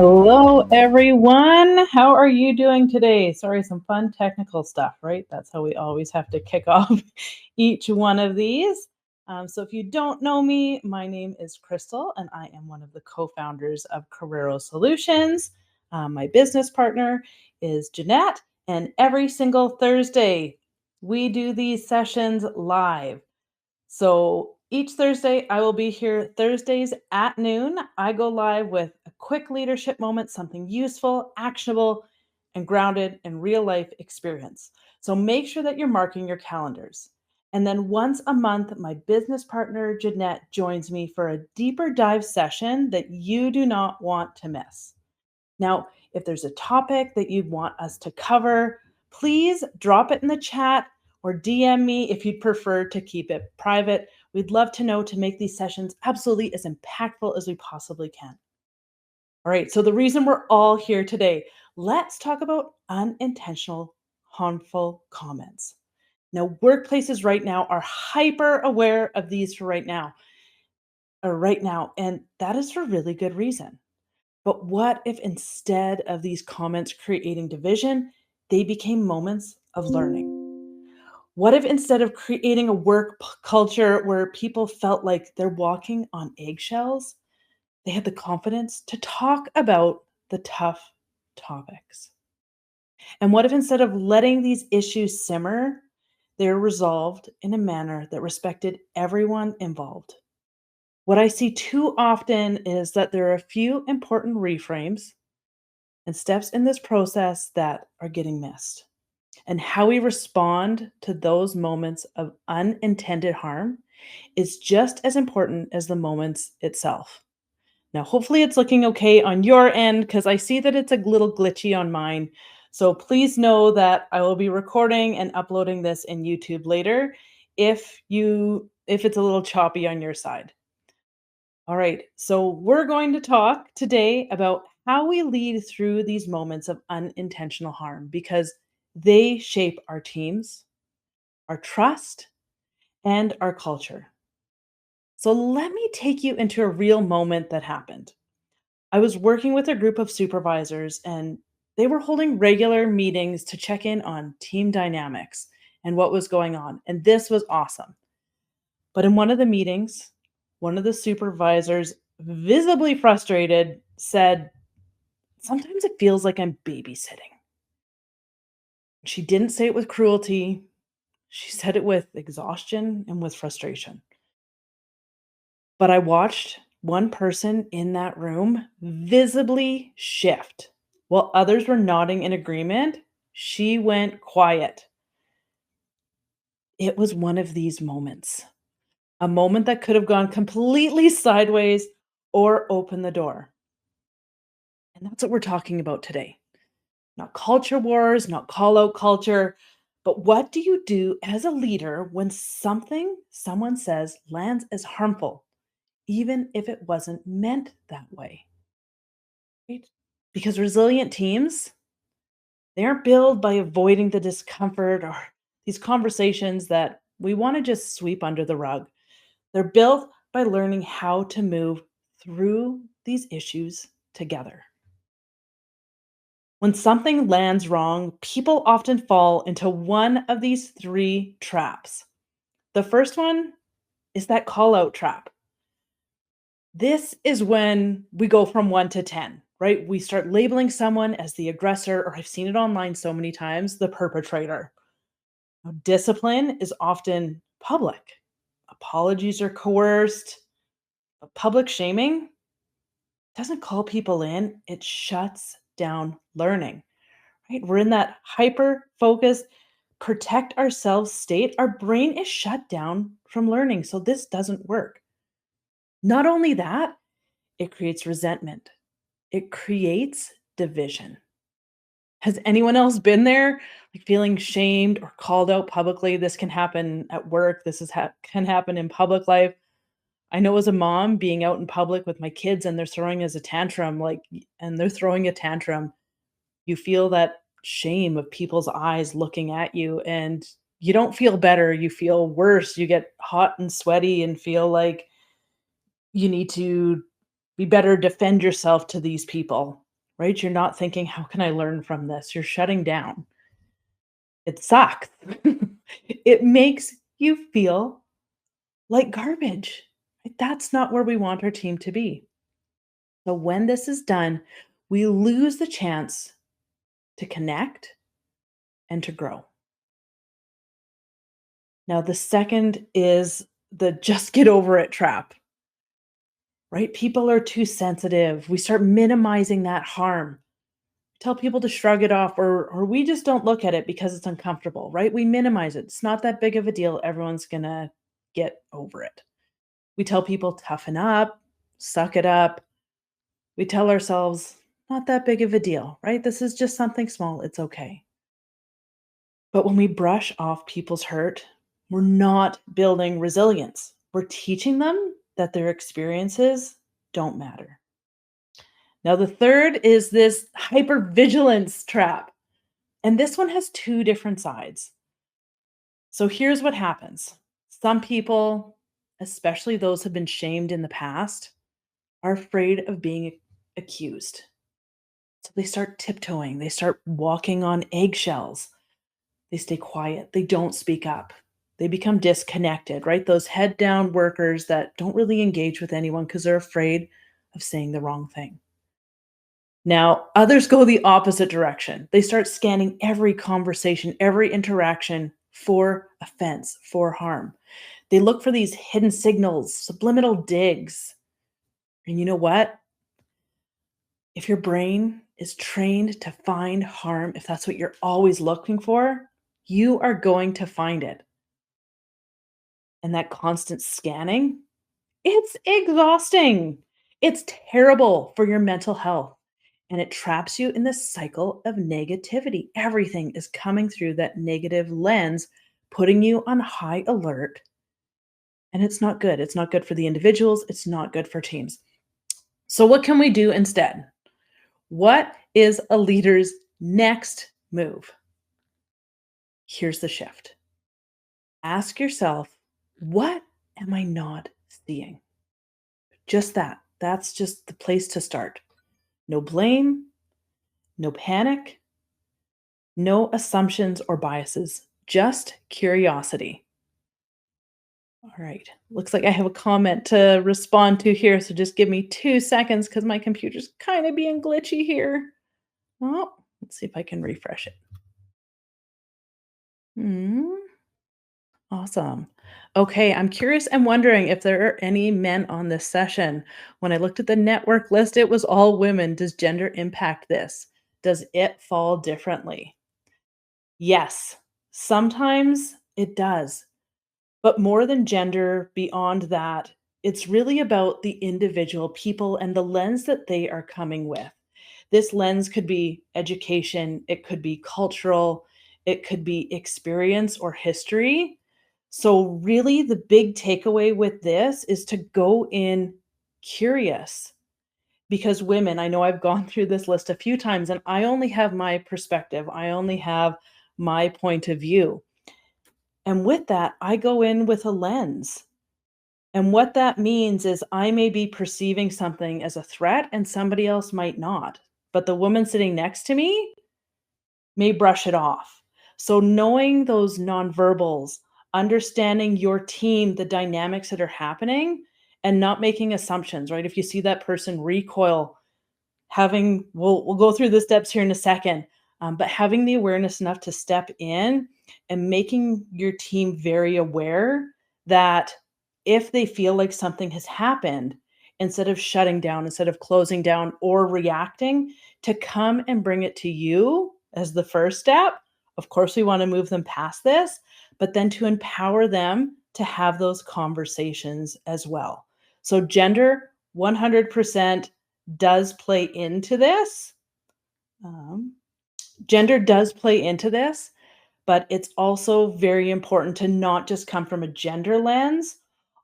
Hello, everyone. How are you doing today? Sorry, some fun technical stuff, right? That's how we always have to kick off each one of these. So, if you don't know me, my name is Crystal, and I am one of the co founders of Korero Solutions. My business partner is Jeanette, and every single Thursday, we do these sessions live. So each Thursday, I will be here Thursdays at noon. I go live with a quick leadership moment, something useful, actionable, and grounded in real life experience. So make sure that you're marking your calendars. And then once a month, my business partner, Jeanette, joins me for a deeper dive session that you do not want to miss. Now, if there's a topic that you'd want us to cover, please drop it in the chat or DM me if you'd prefer to keep it private. We'd love to know to make these sessions absolutely as impactful as we possibly can. All right, so the reason we're all here today, let's talk about unintentional harmful comments. Now, workplaces right now are hyper aware of these for right now, and that is for really good reason. But what if instead of these comments creating division, they became moments of learning? What if instead of creating a culture where people felt like they're walking on eggshells, they had the confidence to talk about the tough topics? And what if instead of letting these issues simmer, they're resolved in a manner that respected everyone involved? What I see too often is that there are a few important reframes and steps in this process that are getting missed. And how we respond to those moments of unintended harm is just as important as the moments itself. Now, hopefully, it's looking okay on your end because I see that it's a little glitchy on mine. So please know that I will be recording and uploading this in YouTube later if it's a little choppy on your side. All right, so we're going to talk today about how we lead through these moments of unintentional harm because they shape our teams, our trust, and our culture. So let me take you into a real moment that happened. I was working with a group of supervisors and they were holding regular meetings to check in on team dynamics and what was going on. And this was awesome. But in one of the meetings, one of the supervisors, visibly frustrated, said, "Sometimes it feels like I'm babysitting." She didn't say it with cruelty. She said it with exhaustion and with frustration. But I watched one person in that room visibly shift. While others were nodding in agreement, she went quiet. It was one of these moments, a moment that could have gone completely sideways or opened the door. And that's what we're talking about today. Not culture wars, not call out culture, but what do you do as a leader when something someone says lands as harmful, even if it wasn't meant that way? Right? Because resilient teams, they aren't built by avoiding the discomfort or these conversations that we want to just sweep under the rug. They're built by learning how to move through these issues together. When something lands wrong, people often fall into one of these three traps. The first one is that call out trap. This is when we go from 1 to 10, right? We start labeling someone as the aggressor, or I've seen it online so many times, the perpetrator. Now, discipline is often public. Apologies are coerced, but public shaming doesn't call people in, it shuts down learning. Right? We're in that hyper focused, protect ourselves state. Our brain is shut down from learning. So this doesn't work. Not only that, it creates resentment, it creates division. Has anyone else been there? Like feeling shamed or called out publicly? This can happen at work. Can happen in public life. I know as a mom being out in public with my kids and they're throwing as a tantrum, and they're throwing a tantrum, you feel that shame of people's eyes looking at you and you don't feel better, you feel worse. You get hot and sweaty and feel like you need to be better defend yourself to these people. right? You're not thinking, how can I learn from this? You're shutting down. It sucks. It makes you feel like garbage. Right? That's not where we want our team to be. So when this is done, we lose the chance to connect and to grow. Now, the second is the just get over it trap, right? People are too sensitive. We start minimizing that harm. Tell people to shrug it off, or we just don't look at it because it's uncomfortable, right? We minimize it. It's not that big of a deal. Everyone's going to get over it. We tell people toughen up, suck it up. We tell ourselves not that big of a deal, right? This is just something small. It's okay. But when we brush off people's hurt, we're not building resilience. We're teaching them that their experiences don't matter. Now, the third is this hypervigilance trap. And this one has two different sides. So here's what happens. Some people, especially those who've been shamed in the past, are afraid of being accused. So they start tiptoeing, they start walking on eggshells. They stay quiet, they don't speak up. They become disconnected, right? Those head down workers that don't really engage with anyone because they're afraid of saying the wrong thing. Now, others go the opposite direction. They start scanning every conversation, every interaction for offense, for harm. They look for these hidden signals, subliminal digs. And you know what? If your brain is trained to find harm, if that's what you're always looking for, you are going to find it. And that constant scanning, it's exhausting. It's terrible for your mental health. And it traps you in this cycle of negativity. Everything is coming through that negative lens, putting you on high alert. And it's not good. It's not good for the individuals. It's not good for teams. So, what can we do instead? What is a leader's next move? Here's the shift. Ask yourself, what am I not seeing? Just that. That's just the place to start. No blame, no panic, no assumptions or biases, just curiosity. All right. Looks like I have a comment to respond to here. So just give me 2 seconds because my computer's kind of being glitchy here. Oh, let's see if I can refresh it. Hmm. Awesome. Okay, I'm curious and wondering if there are any men on this session. When I looked at the network list, it was all women. Does gender impact this? Does it fall differently? Yes, sometimes it does. But more than gender, beyond that, it's really about the individual people and the lens that they are coming with. This lens could be education, it could be cultural, it could be experience or history. So, really, the big takeaway with this is to go in curious because women, I know I've gone through this list a few times and I only have my perspective, I only have my point of view. And with that, I go in with a lens. And what that means is I may be perceiving something as a threat and somebody else might not. But the woman sitting next to me may brush it off. So knowing those nonverbals, understanding your team, the dynamics that are happening, and not making assumptions, right? If you see that person recoil, having we'll go through the steps here in a second, but having the awareness enough to step in and making your team very aware that if they feel like something has happened, instead of shutting down, instead of closing down or reacting, to come and bring it to you as the first step. Of course, we want to move them past this, but then to empower them to have those conversations as well. So, gender 100% does play into this. Um, Gender does play into this, but it's also very important to not just come from a gender lens.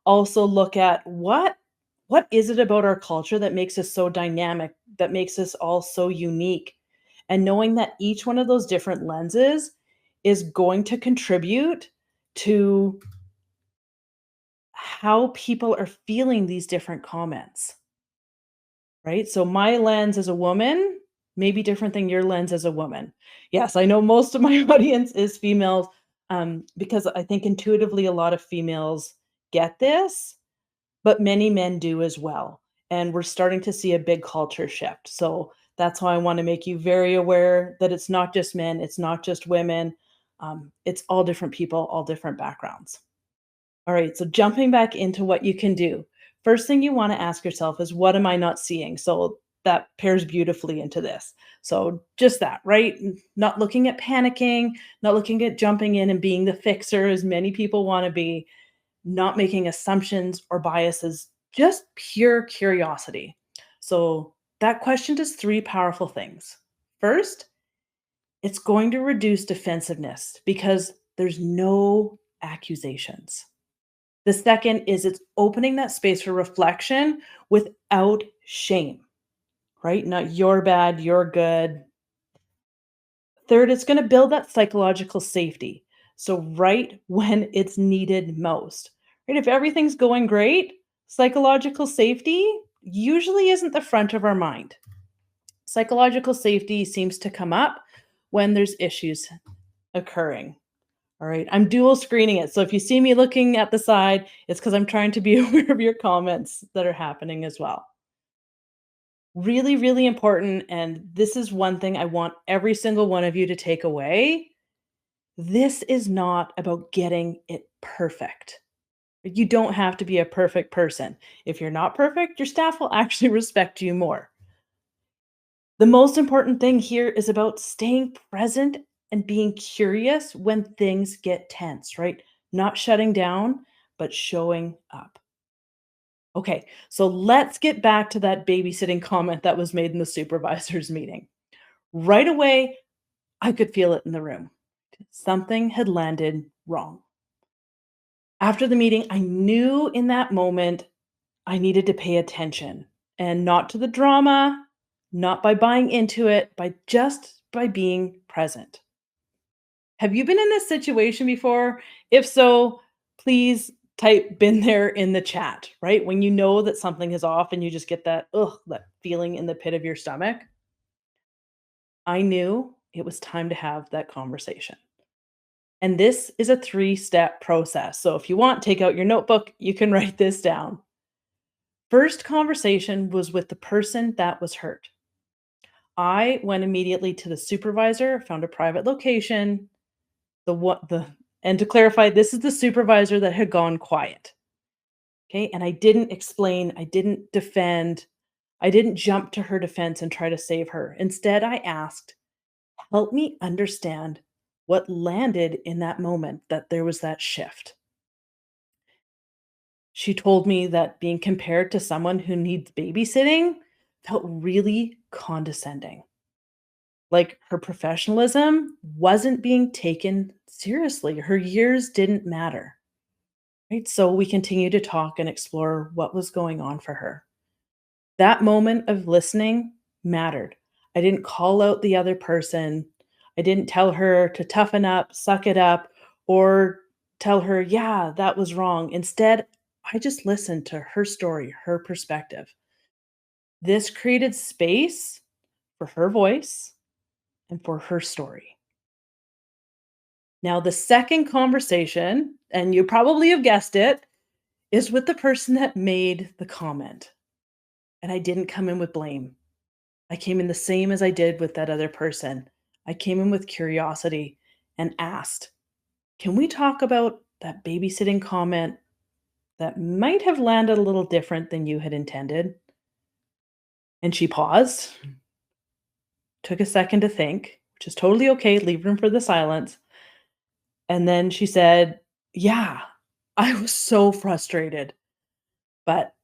Also look at what is it about our culture that makes us so dynamic, that makes us all so unique, and knowing that each one of those different lenses is going to contribute to how people are feeling these different comments, right? So my lens as a woman maybe different than your lens as a woman. Yes, I know most of my audience is females, because I think intuitively a lot of females get this, but many men do as well. And we're starting to see a big culture shift. So that's why I want to make you very aware that it's not just men, it's not just women, it's all different people, all different backgrounds. All right, so jumping back into what you can do. First thing you want to ask yourself is, what am I not seeing? So that pairs beautifully into this. So just that, right? Not looking at panicking, not looking at jumping in and being the fixer as many people want to be, not making assumptions or biases, just pure curiosity. So that question does three powerful things. First, it's going to reduce defensiveness because there's no accusations. The second is it's opening that space for reflection without shame, right? Not you're bad, you're good. Third, it's going to build that psychological safety. So, right when it's needed most, right? If everything's going great, psychological safety usually isn't the front of our mind. Psychological safety seems to come up when there's issues occurring. All right, I'm dual screening it. So if you see me looking at the side, it's because I'm trying to be aware of your comments that are happening as well. Really, really important. And this is one thing I want every single one of you to take away. This is not about getting it perfect. You don't have to be a perfect person. If you're not perfect, your staff will actually respect you more. The most important thing here is about staying present and being curious when things get tense, right? Not shutting down, but showing up. Okay, so let's get back to that babysitting comment that was made in the supervisor's meeting. Right away, I could feel it in the room. Something had landed wrong. After the meeting, I knew in that moment I needed to pay attention, and not to the drama, not by buying into it, by just by being present. Have you been in this situation before? If so, please type "been there" in the chat, right? When you know that something is off and you just get that, ugh, that feeling in the pit of your stomach. I knew it was time to have that conversation. And this is a three-step process. So if you want, take out your notebook, you can write this down. First conversation was with the person that was hurt. I went immediately to the supervisor, found a private location, the what the and to clarify, this is the supervisor that had gone quiet. Okay? And I didn't explain, I didn't defend, I didn't jump to her defense and try to save her. Instead, I asked, "Help me understand what landed in that moment that there was that shift." She told me that being compared to someone who needs babysitting felt really condescending. Like her professionalism wasn't being taken seriously. Her years didn't matter. Right? So we continued to talk and explore what was going on for her. That moment of listening mattered. I didn't call out the other person. I didn't tell her to toughen up, suck it up, or tell her, yeah, that was wrong. Instead, I just listened to her story, her perspective. This created space for her voice and for her story. Now, the second conversation, and you probably have guessed it, is with the person that made the comment. And I didn't come in with blame. I came in the same as I did with that other person. I came in with curiosity and asked, "Can we talk about that babysitting comment that might have landed a little different than you had intended?" And she paused, took a second to think, which is totally okay. Leave room for the silence. And then she said, "Yeah, I was so frustrated, but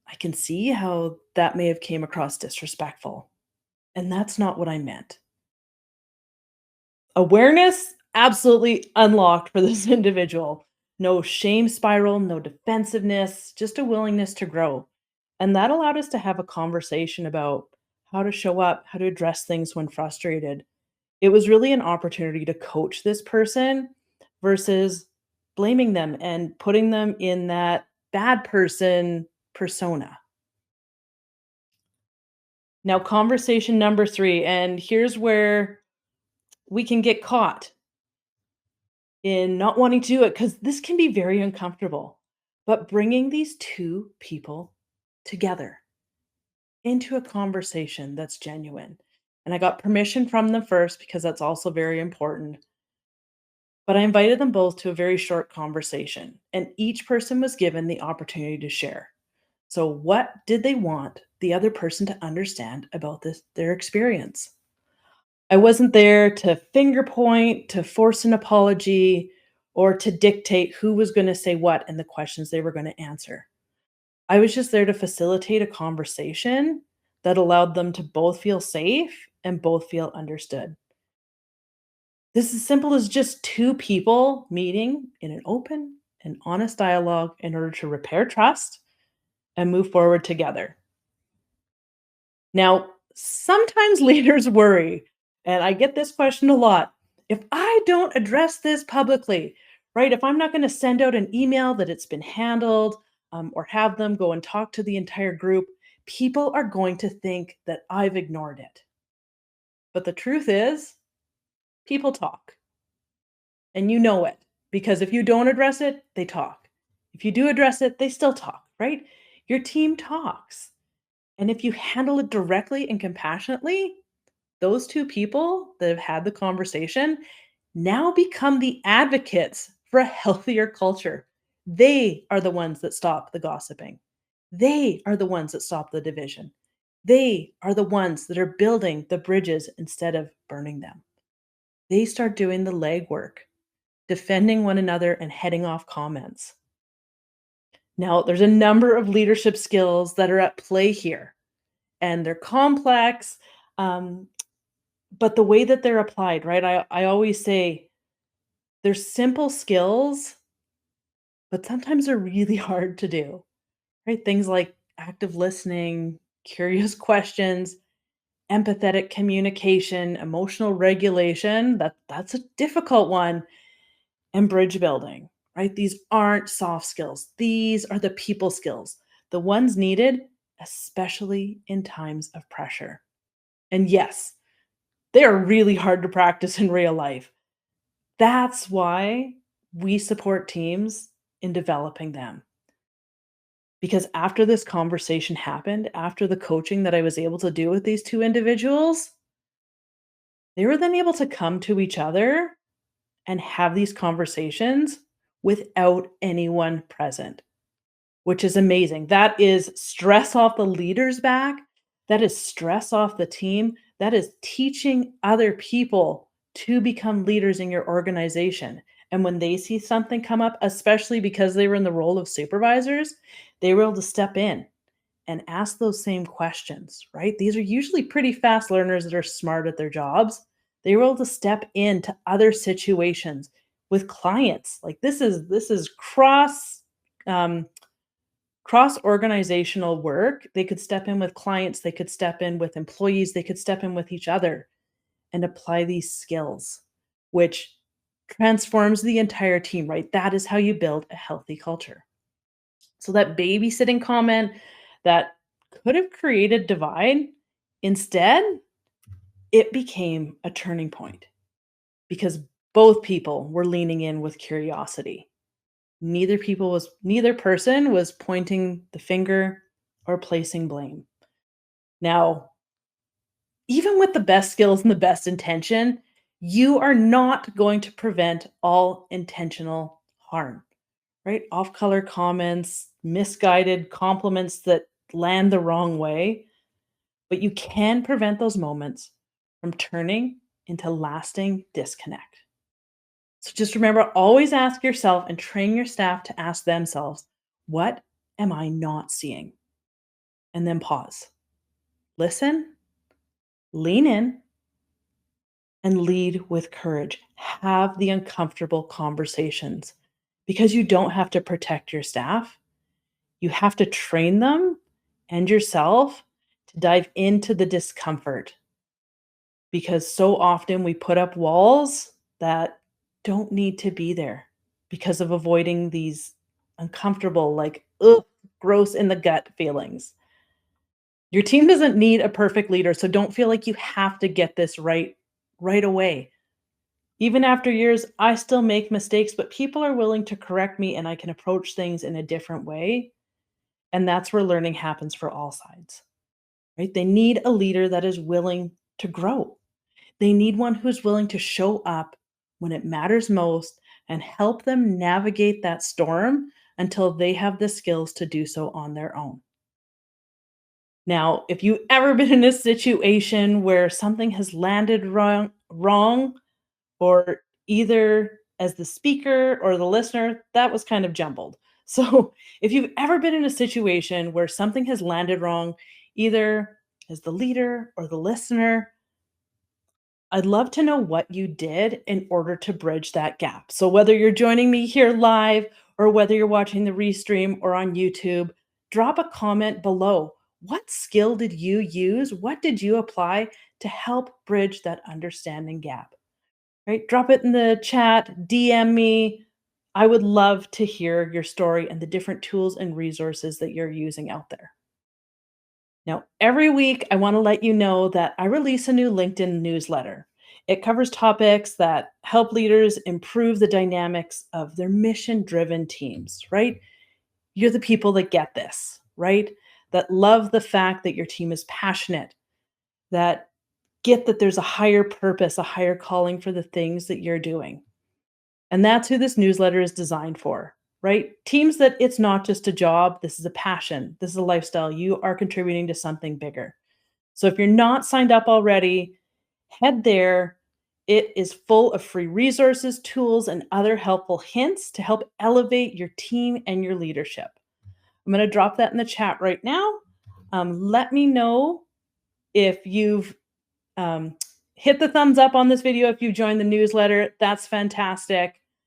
I can see how that may have came across disrespectful. And that's not what I meant." Awareness absolutely unlocked for this individual. No shame spiral, no defensiveness, just a willingness to grow. And that allowed us to have a conversation about how to show up, how to address things when frustrated. It was really an opportunity to coach this person versus blaming them and putting them in that bad person persona. Now, conversation number 3, and here's where we can get caught in not wanting to do it because this can be very uncomfortable. But bringing these 2 people together into a conversation that's genuine. And I got permission from them first because that's also very important. But I invited them both to a very short conversation, and each person was given the opportunity to share. So, what did they want the other person to understand about their experience? I wasn't there to finger point, to force an apology, or to dictate who was going to say what and the questions they were going to answer. I was just there to facilitate a conversation that allowed them to both feel safe and both feel understood. This is simple as just 2 people meeting in an open and honest dialogue in order to repair trust and move forward together. Now, sometimes leaders worry, and I get this question a lot. If I don't address this publicly, right? If I'm not going to send out an email that it's been handled, or have them go and talk to the entire group, people are going to think that I've ignored it. But the truth is, people talk, and you know it because if you don't address it, they talk. If you do address it, they still talk, right? Your team talks. And if you handle it directly and compassionately, those 2 people that have had the conversation now become the advocates for a healthier culture. They are the ones that stop the gossiping. They are the ones that stop the division. They are the ones that are building the bridges instead of burning them. They start doing the legwork, defending one another and heading off comments. Now, there's a number of leadership skills that are at play here, and they're complex. Um, But the way that they're applied, right? I always say they're simple skills, but sometimes they're really hard to do, right? Things like active listening, curious questions, empathetic communication, emotional regulation, that's a difficult one, and bridge building, right? These aren't soft skills. These are the people skills, the ones needed especially in times of pressure. And yes, they are really hard to practice in real life. That's why we support teams in developing them. Because after this conversation happened, after the coaching that I was able to do with these 2 individuals, they were then able to come to each other and have these conversations without anyone present, which is amazing. That is stress off the leader's back. That is stress off the team. That is teaching other people to become leaders in your organization. And when they see something come up, especially because they were in the role of supervisors, they were able to step in and ask those same questions, right? These are usually pretty fast learners that are smart at their jobs. They were able to step into other situations with clients. Like this is um, cross organizational work. They could step in with clients, they could step in with employees, they could step in with each other and apply these skills, which transforms the entire team, right? That is how you build a healthy culture. So that babysitting comment that could have created divide, instead, it became a turning point because both people were leaning in with curiosity. Neither person was pointing the finger or placing blame. Now, even with the best skills and the best intention, you are not going to prevent all intentional harm, right? Off color comments, misguided compliments that land the wrong way, but you can prevent those moments from turning into lasting disconnect. So just remember, always ask yourself and train your staff to ask themselves, what am I not seeing? And then pause, listen, lean in, and lead with courage. Have the uncomfortable conversations because you don't have to protect your staff. You have to train them and yourself to dive into the discomfort because so often we put up walls that don't need to be there because of avoiding these uncomfortable, like, ugh, gross in the gut feelings. Your team doesn't need a perfect leader, so don't feel like you have to get this right away. Even after years, I still make mistakes, but people are willing to correct me and I can approach things in a different way. And that's where learning happens for all sides, right? They need a leader that is willing to grow. They need one who's willing to show up when it matters most and help them navigate that storm until they have the skills to do so on their own. Now, if you've ever been in a situation where something has landed wrong, or either as the speaker or the listener, that was kind of jumbled. So, if you've ever been in a situation where something has landed wrong, either as the leader or the listener, I'd love to know what you did in order to bridge that gap. So, whether you're joining me here live or whether you're watching the restream or on YouTube, drop a comment below. What skill did you use? What did you apply to help bridge that understanding gap? Right? Drop it in the chat, DM me. I would love to hear your story and the different tools and resources that you're using out there. Now, every week, I want to let you know that I release a new LinkedIn newsletter. It covers topics that help leaders improve the dynamics of their mission driven teams, right? You're the people that get this, right? That love the fact that your team is passionate, that get that there's a higher purpose, a higher calling for the things that you're doing. And that's who this newsletter is designed for, right? Teams that it's not just a job, this is a passion, this is a lifestyle. You are contributing to something bigger. So if you're not signed up already, head there. It is full of free resources, tools, and other helpful hints to help elevate your team and your leadership. I'm going to drop that in the chat right now. Let me know if you've hit the thumbs up on this video if you joined the newsletter. That's fantastic.